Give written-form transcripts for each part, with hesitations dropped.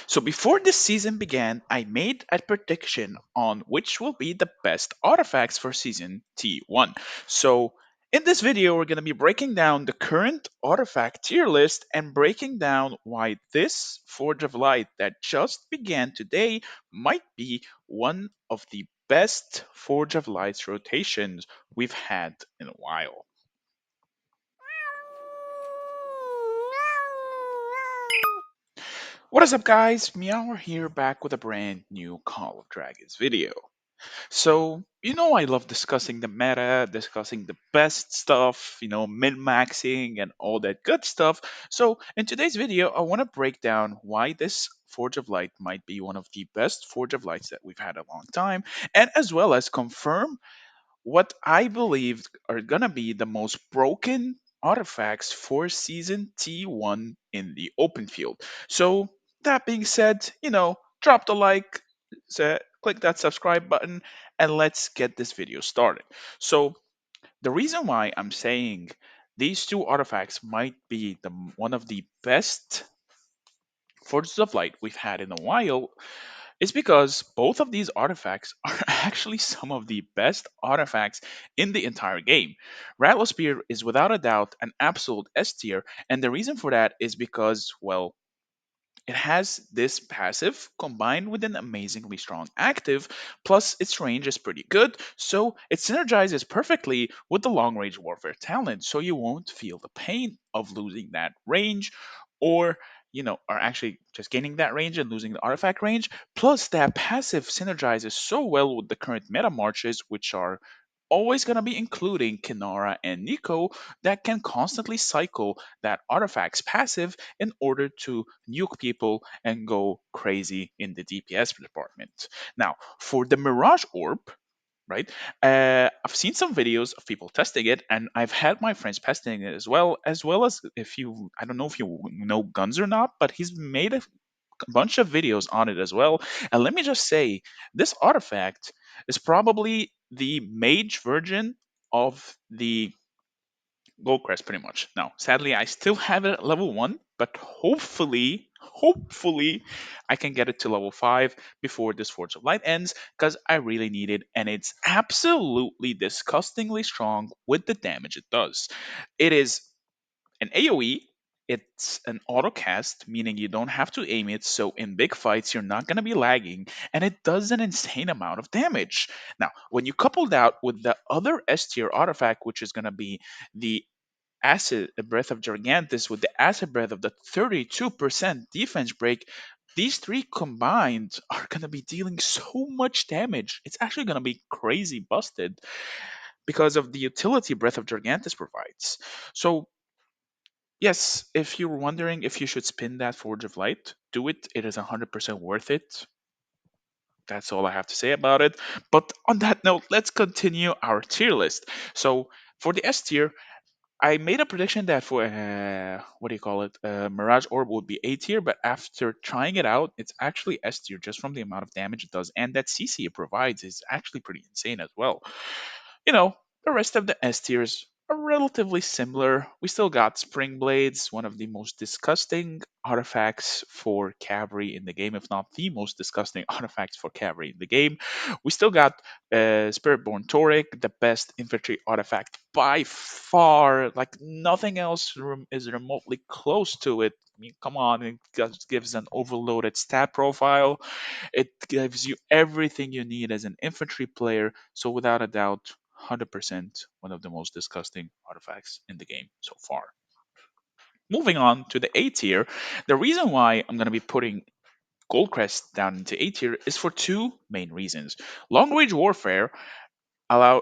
So before this season began, I made a prediction on which will be the best artifacts for season T1. So in this video, we're going to be breaking down the current artifact tier list and breaking down why this Forge of Light that just began today might be one of the best Forge of Lights rotations we've had in a while. What is up, guys? Meower here, back with a brand new Call of Dragons video. So, I love discussing the meta, discussing the best stuff, min maxing and all that good stuff. So, in today's video, I want to break down why this Forge of Light might be one of the best Forge of Lights that we've had a long time, and as well as confirm what I believe are gonna be the most broken artifacts for season T1 in the open field. So that being said, drop the like, click that subscribe button, and let's get this video started. So the reason why I'm saying these two artifacts might be one of the best Forges of Light we've had in a while is because both of these artifacts are actually some of the best artifacts in the entire game. Rattlespear is without a doubt an absolute S tier, and the reason for that is because, well, it has this passive combined with an amazingly strong active, plus its range is pretty good, so it synergizes perfectly with the long range warfare talent, so you won't feel the pain of losing that range or are actually just gaining that range and losing the artifact range. Plus, that passive synergizes so well with the current meta marches, which are always going to be including Kinara and Nico that can constantly cycle that artifact's passive in order to nuke people and go crazy in the DPS department. Now, for the Mirage Orb, right? I've seen some videos of people testing it, and I've had my friends testing it as well as if you, I don't know if you know Guns or not, but he's made a bunch of videos on it as well. And let me just say, this artifact is probably the mage version of the Gold Crest, pretty much. Now, sadly, I still have it at level 1, but hopefully, I can get it to level 5 before this Forge of Light ends, because I really need it, and it's absolutely disgustingly strong with the damage it does. It is an AoE, it's an auto cast, meaning you don't have to aim it, so in big fights you're not going to be lagging, and it does an insane amount of damage. Now, when you couple that with the other S tier artifact, which is going to be the Acid Breath of Gigantus with the Acid Breath of the 32% defense break, these three combined are going to be dealing so much damage. It's actually going to be crazy busted because of the utility Breath of Gigantus provides. So, yes, if you're wondering if you should spin that Forge of Light, do it. It is 100% worth it. That's all I have to say about it. But on that note, let's continue our tier list. So for the S tier, I made a prediction that for what do you call it, Mirage Orb would be A tier, but after trying it out, it's actually S tier just from the amount of damage it does, and that CC it provides is actually pretty insane as well. You know, the rest of the S tiers are relatively similar. We still got Spring Blades, one of the most disgusting artifacts for cavalry in the game, if not the most disgusting artifacts for cavalry in the game. We still got Spiritborn Toric, the best infantry artifact by far. Like nothing else is remotely close to it. I mean, come on, it just gives an overloaded stat profile. It gives you everything you need as an infantry player. So without a doubt, 100% one of the most disgusting artifacts in the game so far. Moving on to the A tier, the reason why I'm going to be putting Goldcrest down into A tier is for two main reasons. Long range warfare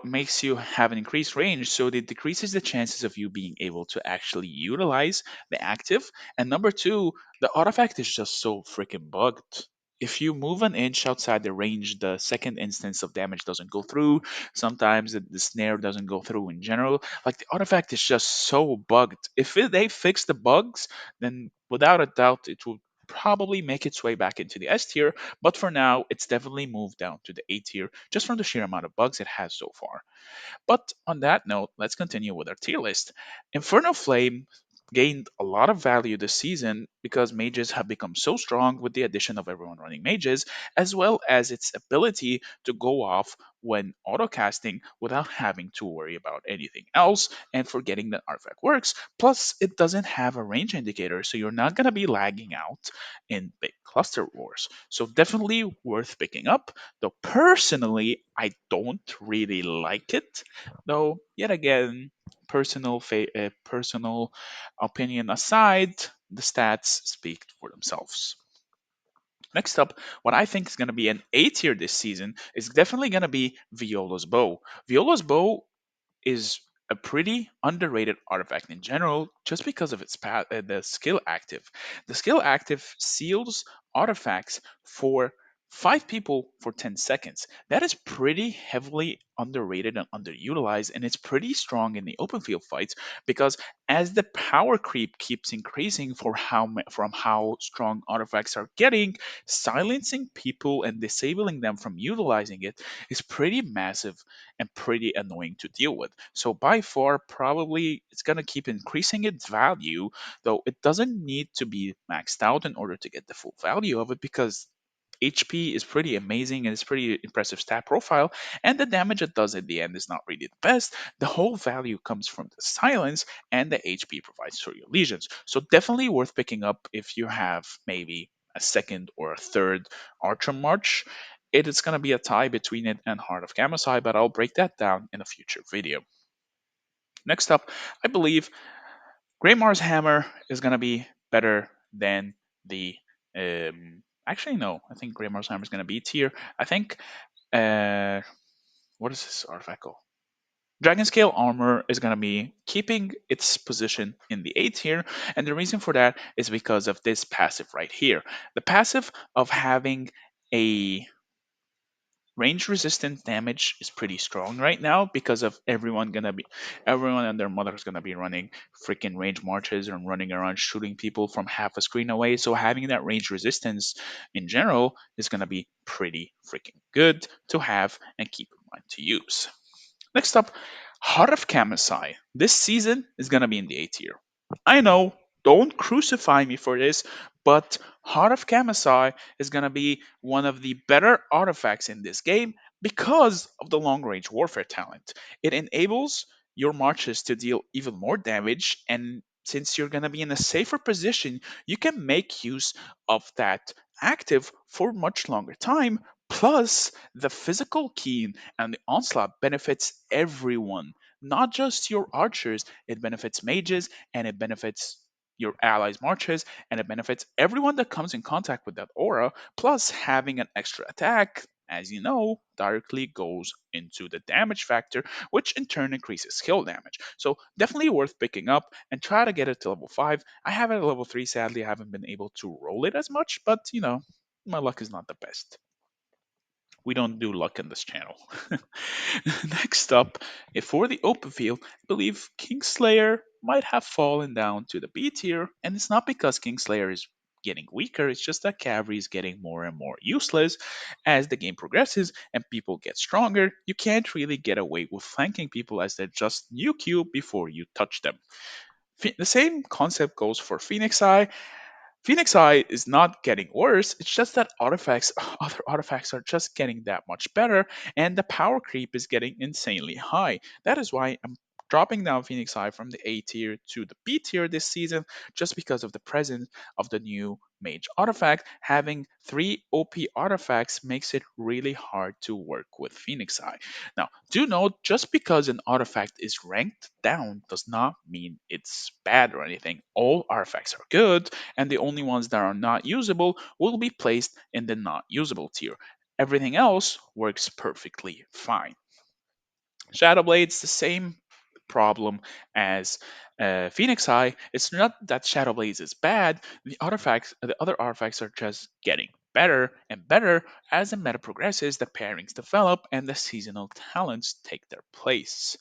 makes you have an increased range, so it decreases the chances of you being able to actually utilize the active. And number two, the artifact is just so freaking bugged. If you move an inch outside the range, the second instance of damage doesn't go through. Sometimes the snare doesn't go through in general. Like the artifact is just so bugged. If they fix the bugs, then without a doubt it will probably make its way back into the S tier, but for now, it's definitely moved down to the A tier just from the sheer amount of bugs it has so far. But on that note, let's continue with our tier list. Inferno Flame gained a lot of value this season because mages have become so strong with the addition of everyone running mages, as well as its ability to go off when autocasting without having to worry about anything else and forgetting that artifact works. Plus, it doesn't have a range indicator, so you're not going to be lagging out in big cluster wars. So, definitely worth picking up. Though, personally, I don't really like it. Though, yet again, personal opinion aside, the stats speak for themselves. Next up, what I think is going to be an A tier this season is definitely going to be Viola's Bow. Viola's Bow is a pretty underrated artifact in general just because of its the skill active. The skill active seals artifacts for 5 people for 10 seconds. That is pretty heavily underrated and underutilized, and it's pretty strong in the open field fights because as the power creep keeps increasing for from how strong artifacts are getting, silencing people and disabling them from utilizing it is pretty massive and pretty annoying to deal with. So by far, probably it's gonna keep increasing its value, though it doesn't need to be maxed out in order to get the full value of it because HP is pretty amazing and it's pretty impressive stat profile, and the damage it does at the end is not really the best. The whole value comes from the silence and the HP provides for your legions. So definitely worth picking up if you have maybe a second or a third Archer March. It is going to be a tie between it and Heart of Kamasai, but I'll break that down in a future video. Next up, I believe Greymar's Hammer is going to be better than the. Actually, no. I think Greymar's Hammer is going to be tier. I think. What is this artifact called? Dragon Scale Armor is going to be keeping its position in the A tier, and the reason for that is because of this passive right here. The passive of having a range resistant damage is pretty strong right now because of everyone and their mother is gonna be running freaking range marches and running around shooting people from half a screen away. So having that range resistance in general is gonna be pretty freaking good to have and keep in mind to use. Next up, Heart of Kamasai. This season is gonna be in the A tier. I know, don't crucify me for this, but Heart of Kamasai is gonna be one of the better artifacts in this game because of the long range warfare talent. It enables your marches to deal even more damage, and since you're gonna be in a safer position, you can make use of that active for much longer time. Plus, the physical keen and the onslaught benefits everyone, not just your archers. It benefits mages and it benefits your allies' marches and it benefits everyone that comes in contact with that aura. Plus, having an extra attack, as you know, directly goes into the damage factor, which in turn increases skill damage. So, definitely worth picking up and try to get it to level 5. I have it at level 3. Sadly, I haven't been able to roll it as much, but my luck is not the best. We don't do luck in this channel. Next up, for the open field, I believe Kingslayer might have fallen down to the B tier, and it's not because Kingslayer is getting weaker, it's just that cavalry is getting more and more useless as the game progresses and people get stronger. You can't really get away with flanking people as they just nuke you before you touch them. The same concept goes for Phoenix Eye. Phoenix Eye is not getting worse, it's just that other artifacts are just getting that much better, and the power creep is getting insanely high. That is why I'm dropping down Phoenix Eye from the A tier to the B tier this season, just because of the presence of the new mage artifact. Having 3 OP artifacts makes it really hard to work with Phoenix Eye. Now, do note, just because an artifact is ranked down does not mean it's bad or anything. All artifacts are good, and the only ones that are not usable will be placed in the not usable tier. Everything else works perfectly fine. Shadowblade's the same problem as Phoenix Eye. It's not that Shadowblades is bad. The other artifacts are just getting better and better as the meta progresses, the pairings develop, and the seasonal talents take their place.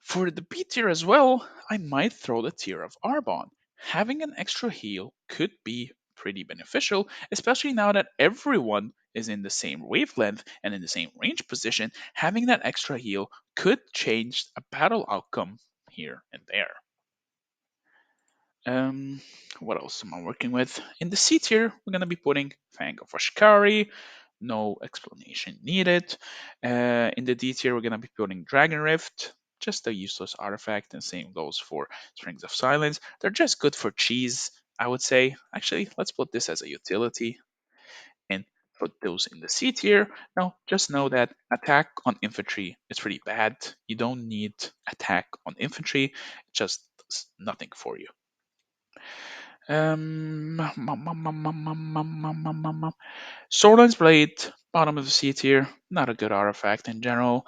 For the B tier as well, I might throw the tier of Arbonne. Having an extra heal could be pretty beneficial, especially now that everyone is in the same wavelength and in the same range position. Having that extra heal could change a battle outcome here and there. Um, what else am I working with? In the C tier, we're gonna be putting Fang of Ashkari. No explanation needed. In the D tier, we're gonna be putting Dragon Rift. Just a useless artifact, and same goes for Strings of Silence. They're just good for cheese, I would say. Actually, let's put this as a utility and put those in the C tier. Now, just know that attack on infantry is pretty bad. You don't need attack on infantry, it just does nothing for you. Swordlands Blade, bottom of the C tier, not a good artifact in general.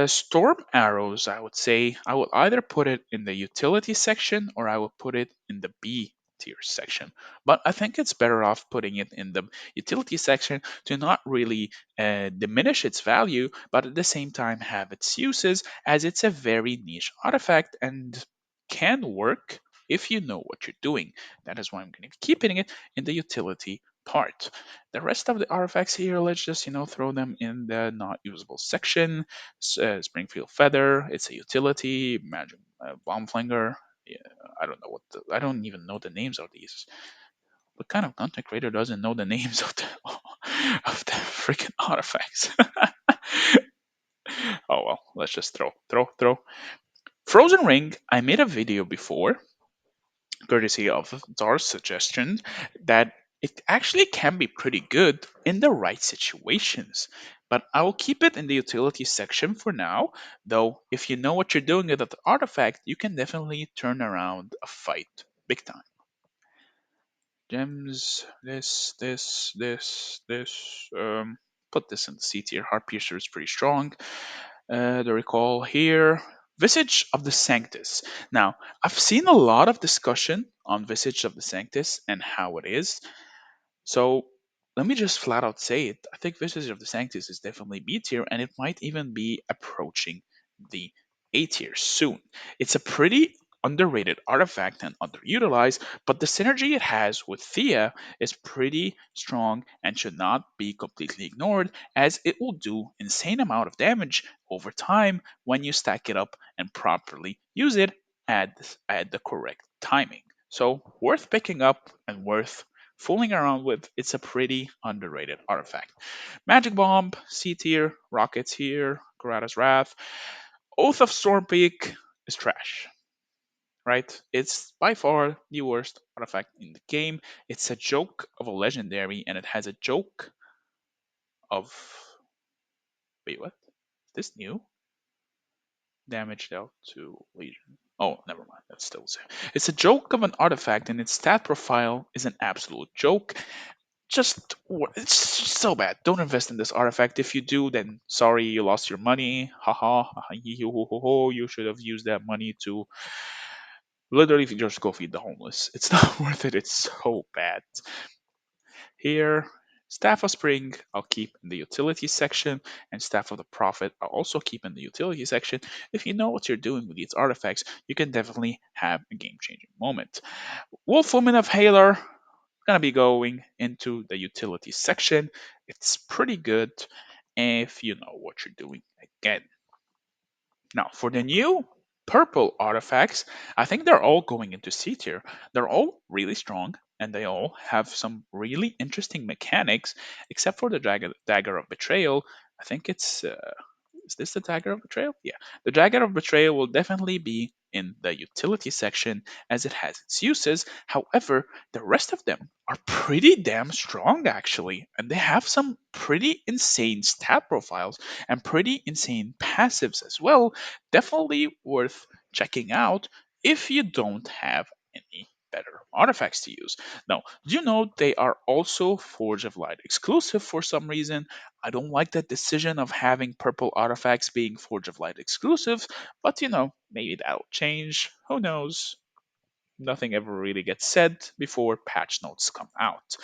Storm arrows, I would say, I would either put it in the utility section or I would put it in the B tier section. But I think it's better off putting it in the utility section to not really diminish its value, but at the same time have its uses, as it's a very niche artifact and can work if you know what you're doing. That is why I'm going to keep putting it in the utility part. The rest of the artifacts here, let's just throw them in the not usable section. Springfield Feather, it's a utility. Magic Bomb Flinger. Yeah, I don't know I don't even know the names of these. What kind of content creator doesn't know the names of the of the freaking artifacts? Oh well, let's just throw. Frozen Ring. I made a video before, courtesy of Dar's suggestion, that it actually can be pretty good in the right situations. But I will keep it in the utility section for now, though if you know what you're doing with the artifact, you can definitely turn around a fight big time. Gems, this. Put this in the C tier. Heart Piercer is pretty strong. The recall here. Visage of the Sanctus. Now, I've seen a lot of discussion on Visage of the Sanctus and how it is. So let me just flat out say it. I think Visage of the Sanctus is definitely B tier, and it might even be approaching the A tier soon. It's a pretty underrated artifact and underutilized, but the synergy it has with Thea is pretty strong and should not be completely ignored, as it will do insane amount of damage over time when you stack it up and properly use it at the correct timing. So worth picking up and worth fooling around with. It's a pretty underrated artifact. Magic Bomb, C tier, Rockets here, Karada's Wrath. Oath of Stormpeak is trash, right? It's by far the worst artifact in the game. It's a joke of a legendary, and it has a joke of. Wait, what? Is this new? Damage dealt to Legion. Oh, never mind. That's still the same. It's a joke of an artifact, and its stat profile is an absolute joke. It's just so bad. Don't invest in this artifact. If you do, then sorry, you lost your money. Haha, you should have used that money to literally just go feed the homeless. It's not worth it. It's so bad. Here, Staff of Spring, I'll keep in the utility section, and Staff of the Prophet, I'll also keep in the utility section. If you know what you're doing with these artifacts, you can definitely have a game changing moment. Wolf Woman of Halar, gonna be going into the utility section. It's pretty good if you know what you're doing again. Now, for the new purple artifacts, I think they're all going into C tier. They're all really strong and they all have some really interesting mechanics, except for the Dagger of Betrayal. I think it's is this the Dagger of Betrayal? Yeah. The Dagger of Betrayal will definitely be in the utility section as it has its uses. However, the rest of them are pretty damn strong actually, and they have some pretty insane stat profiles and pretty insane passives as well. Definitely worth checking out if you don't have any better artifacts to use. Now, do you know they are also Forge of Light exclusive for some reason? I don't like that decision of having purple artifacts being Forge of Light exclusives, but maybe that'll change. Who knows? Nothing ever really gets said before patch notes come out.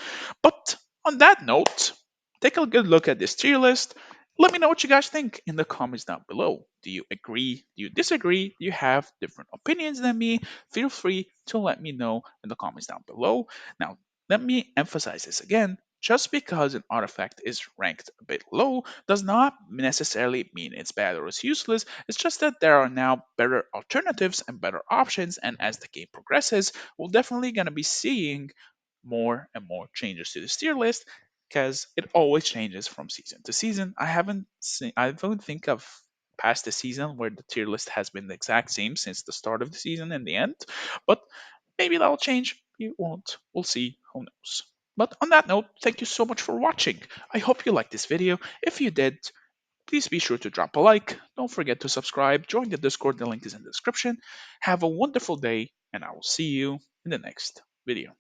But on that note, take a good look at this tier list. Let me know what you guys think in the comments down below. Do you agree? Do you disagree? Do you have different opinions than me? Feel free to let me know in the comments down below. Now, let me emphasize this again. Just because an artifact is ranked a bit low does not necessarily mean it's bad or it's useless. It's just that there are now better alternatives and better options, and as the game progresses, we're definitely going to be seeing more and more changes to this tier list because it always changes from season to season. I don't think of past the season where the tier list has been the exact same since the start of the season and the end, but maybe that'll change. You won't. We'll see. Who knows? But on that note, thank you so much for watching. I hope you liked this video. If you did, please be sure to drop a like. Don't forget to subscribe. Join the Discord. The link is in the description. Have a wonderful day, and I will see you in the next video.